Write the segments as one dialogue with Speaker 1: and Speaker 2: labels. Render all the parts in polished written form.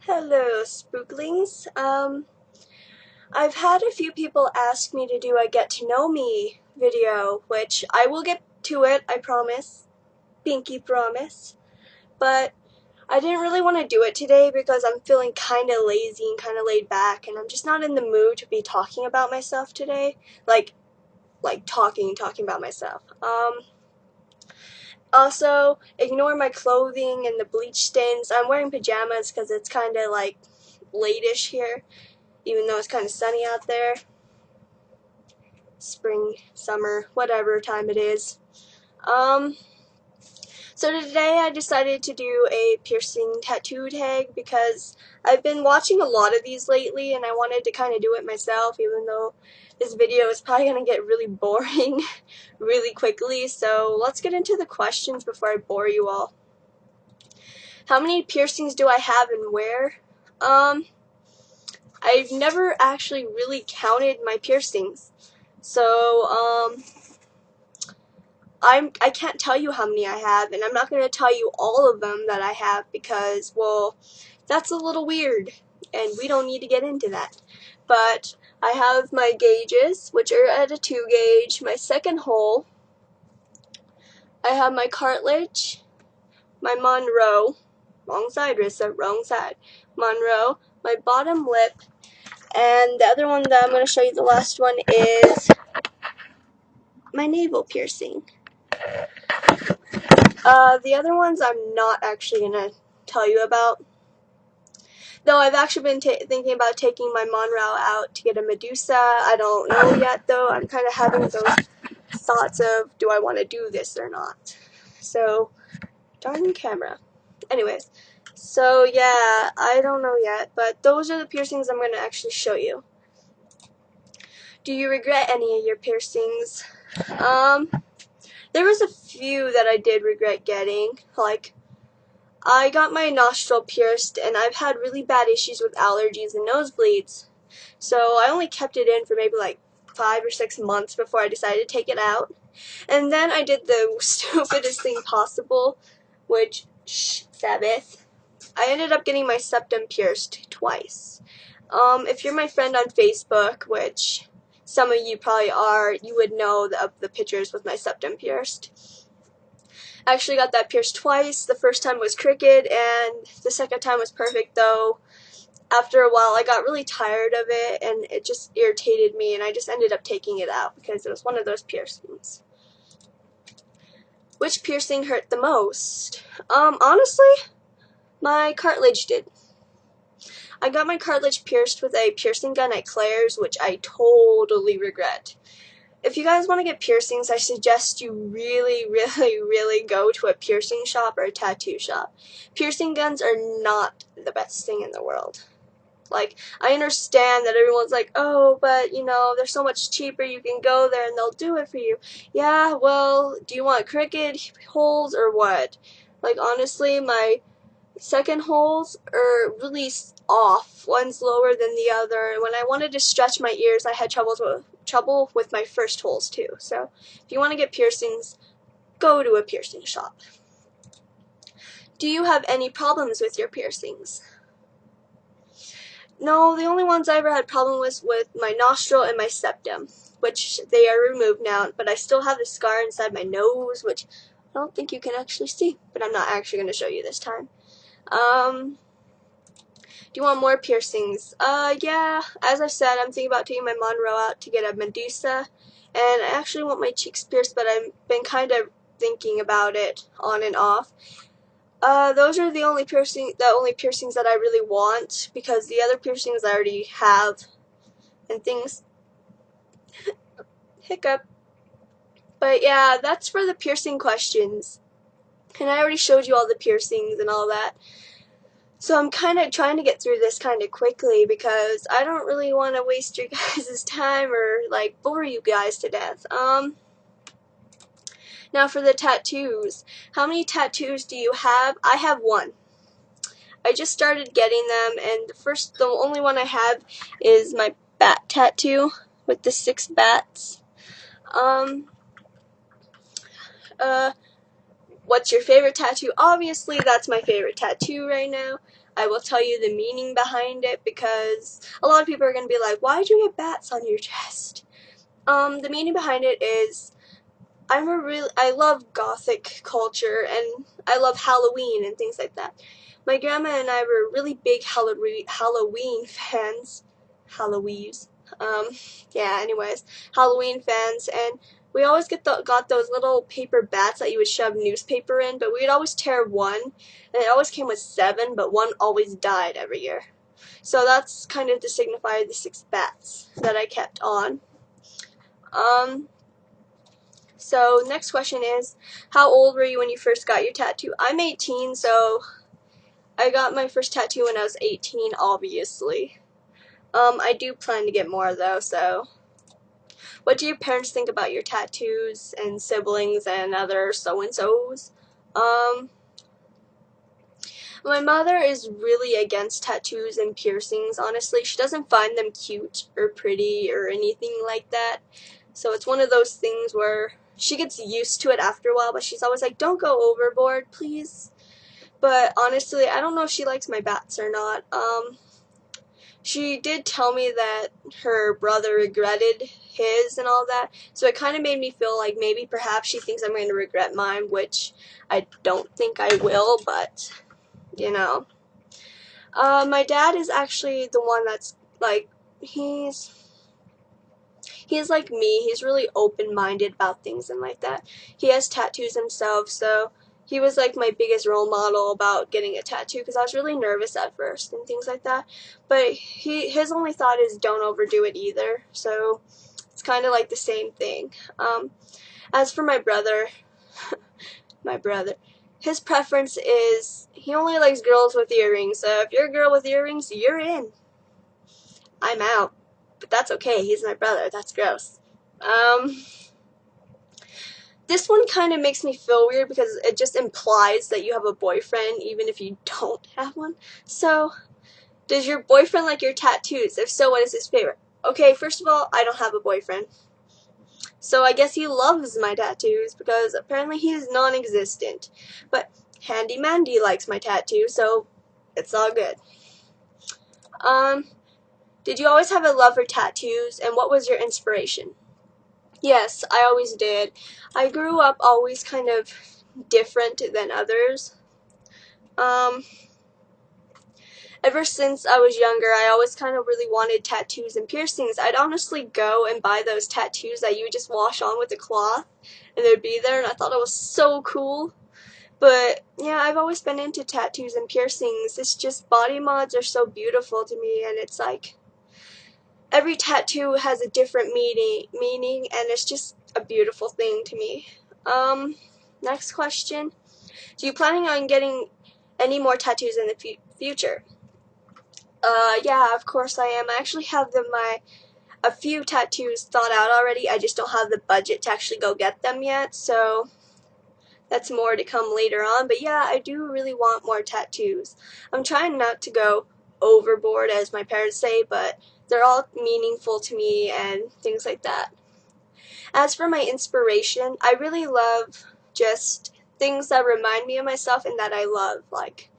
Speaker 1: Hello, Spooklings. I've had a few people ask me to do a get to know me video, which I will get to it, I promise. Pinky promise. But I didn't really want to do it today because I'm feeling kind of lazy and kind of laid back, and I'm just not in the mood to be talking about myself today. Like talking about myself. Also, ignore my clothing and the bleach stains. I'm wearing pajamas because it's kind of like late-ish here, even though it's kind of sunny out there. Spring, summer, whatever time it is. So today I decided to do a piercing tattoo tag because I've been watching a lot of these lately and I wanted to kind of do it myself, even though this video is probably going to get really boring really quickly. So let's get into the questions before I bore you all. How many piercings do I have and where? I've never actually really counted my piercings. So, I can't tell you how many I have, and I'm not going to tell you all of them that I have because, well, that's a little weird, and we don't need to get into that. But I have my gauges, which are at a 2 gauge, my second hole, I have my cartilage, my Monroe, wrong side, Rissa, wrong side, Monroe, my bottom lip, and the other one that I'm going to show you, the last one, is my navel piercing. The other ones I'm not actually going to tell you about. Though I've actually been thinking about taking my Monroe out to get a Medusa. I don't know yet, though. I'm kind of having those thoughts of, do I want to do this or not? So, darn camera. Anyways, so yeah, I don't know yet, but those are the piercings I'm going to actually show you. Do you regret any of your piercings? There was a few that I did regret getting, like, I got my nostril pierced, and I've had really bad issues with allergies and nosebleeds. So I only kept it in for maybe like 5 or 6 months before I decided to take it out. And then I did the stupidest thing possible, which, Sabbath, I ended up getting my septum pierced twice. If you're my friend on Facebook, which some of you probably are, you would know of the pictures with my septum pierced. I actually got that pierced twice. The first time was crooked, and the second time was perfect, though after a while I got really tired of it, and it just irritated me, and I just ended up taking it out because it was one of those piercings. Which piercing hurt the most? Honestly, my cartilage did. I got my cartilage pierced with a piercing gun at Claire's, which I totally regret. If you guys want to get piercings, I suggest you really, really, really go to a piercing shop or a tattoo shop. Piercing guns are not the best thing in the world. Like, I understand that everyone's like, oh, but, you know, they're so much cheaper, you can go there and they'll do it for you. Yeah, well, do you want crooked holes or what? Like, honestly, my second holes are really off. One's lower than the other. And when I wanted to stretch my ears, I had trouble with my first holes too. So if you want to get piercings, go to a piercing shop. Do you have any problems with your piercings? No, the only ones I ever had problem with my nostril and my septum, which they are removed now, but I still have the scar inside my nose, which I don't think you can actually see, but I'm not actually going to show you this time. Do you want more piercings? Yeah, as I said, I'm thinking about taking my Monroe out to get a Medusa, and I actually want my cheeks pierced, but I've been kind of thinking about it on and off. Those are the only piercings that I really want, because the other piercings I already have, and things, hiccup. But yeah, that's for the piercing questions, and I already showed you all the piercings and all that. So I'm kind of trying to get through this kind of quickly because I don't really want to waste your guys' time or like bore you guys to death. Now for the tattoos. How many tattoos do you have? I have one. I just started getting them, and the only one I have is my bat tattoo with the 6 bats. What's your favorite tattoo? Obviously, that's my favorite tattoo right now. I will tell you the meaning behind it because a lot of people are going to be like, why'd you get bats on your chest? The meaning behind it is I love gothic culture and I love Halloween and things like that. My grandma and I were really big Halloween fans. Halloweens. Yeah, anyways, Halloween fans, and we always got those little paper bats that you would shove newspaper in, but we'd always tear one, and it always came with 7, but one always died every year. So that's kind of to signify the 6 bats that I kept on. So next question is, how old were you when you first got your tattoo? I'm 18, so I got my first tattoo when I was 18, obviously. I do plan to get more though, so. What do your parents think about your tattoos and siblings and other so-and-sos? My mother is really against tattoos and piercings, honestly. She doesn't find them cute or pretty or anything like that. So it's one of those things where she gets used to it after a while, but she's always like, don't go overboard, please. But honestly, I don't know if she likes my bats or not. She did tell me that her brother regretted his and all that, so it kind of made me feel like maybe perhaps she thinks I'm going to regret mine, which I don't think I will, but, you know. My dad is actually the one that's, like, he's like me. He's really open-minded about things and like that. He has tattoos himself, so he was like my biggest role model about getting a tattoo because I was really nervous at first and things like that. But his only thought is don't overdo it either. So it's kind of like the same thing. As for my brother, his preference is he only likes girls with earrings. So if you're a girl with earrings, you're in. I'm out. But that's okay. He's my brother. That's gross. This one kind of makes me feel weird because it just implies that you have a boyfriend even if you don't have one. So, does your boyfriend like your tattoos? If so, what is his favorite? Okay, first of all, I don't have a boyfriend. So I guess he loves my tattoos because apparently he is non-existent. But Handy Mandy likes my tattoo, so it's all good. Did you always have a love for tattoos, and what was your inspiration? Yes, I always did. I grew up always kind of different than others. Ever since I was younger, I always kind of really wanted tattoos and piercings. I'd honestly go and buy those tattoos that you would just wash on with a cloth, and they'd be there, and I thought it was so cool. But, yeah, I've always been into tattoos and piercings. It's just body mods are so beautiful to me, and it's like every tattoo has a different meaning, and it's just a beautiful thing to me. Next question. Do you planning on getting any more tattoos in the future? Yeah, of course I am. I actually have a few tattoos thought out already. I just don't have the budget to actually go get them yet, so that's more to come later on. But yeah, I do really want more tattoos. I'm trying not to go overboard, as my parents say, but they're all meaningful to me and things like that. As for my inspiration, I really love just things that remind me of myself and that I love, like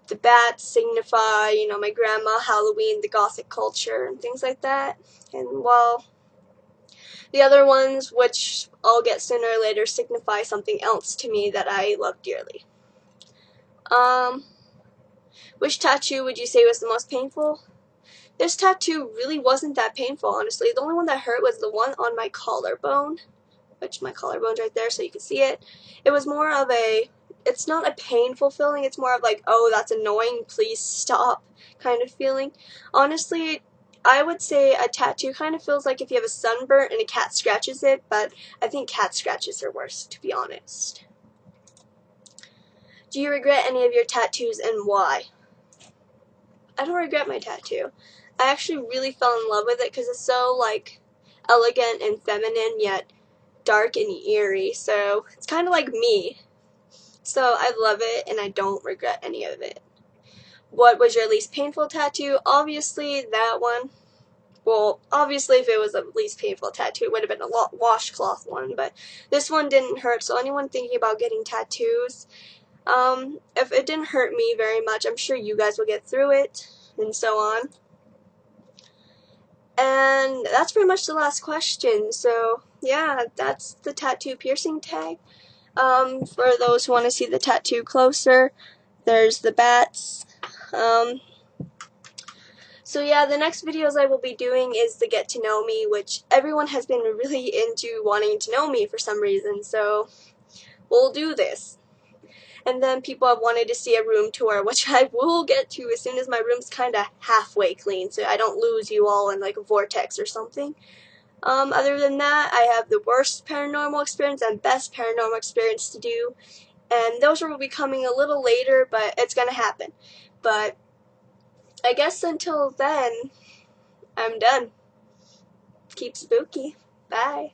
Speaker 1: the bats signify, my grandma, Halloween, the gothic culture, and things like that. And well, the other ones, which I'll get sooner or later, signify something else to me that I love dearly. Which tattoo would you say was the most painful? This tattoo really wasn't that painful, honestly. The only one that hurt was the one on my collarbone, which my collarbone's right there so you can see it. It was more of it's not a painful feeling, it's more of like, oh, that's annoying, please stop kind of feeling. Honestly, I would say a tattoo kind of feels like if you have a sunburn and a cat scratches it, but I think cat scratches are worse, to be honest. Do you regret any of your tattoos and why? I don't regret my tattoo. I actually really fell in love with it because it's so, like, elegant and feminine, yet dark and eerie, so it's kind of like me. So I love it, and I don't regret any of it. What was your least painful tattoo? Obviously, that one. well, obviously if it was a least painful tattoo, it would have been a washcloth one, but this one didn't hurt, so anyone thinking about getting tattoos, if it didn't hurt me very much, I'm sure you guys will get through it, and so on. And that's pretty much the last question, so yeah, that's the tattoo piercing tag. For those who want to see the tattoo closer, there's the bats. So yeah, the next videos I will be doing is the get to know me, which everyone has been really into wanting to know me for some reason, so we'll do this. And then people have wanted to see a room tour, which I will get to as soon as my room's kind of halfway clean, so I don't lose you all in like a vortex or something. Other than that, I have the worst paranormal experience and best paranormal experience to do, and those will be coming a little later, but it's gonna happen. But I guess until then, I'm done. Keep spooky. Bye.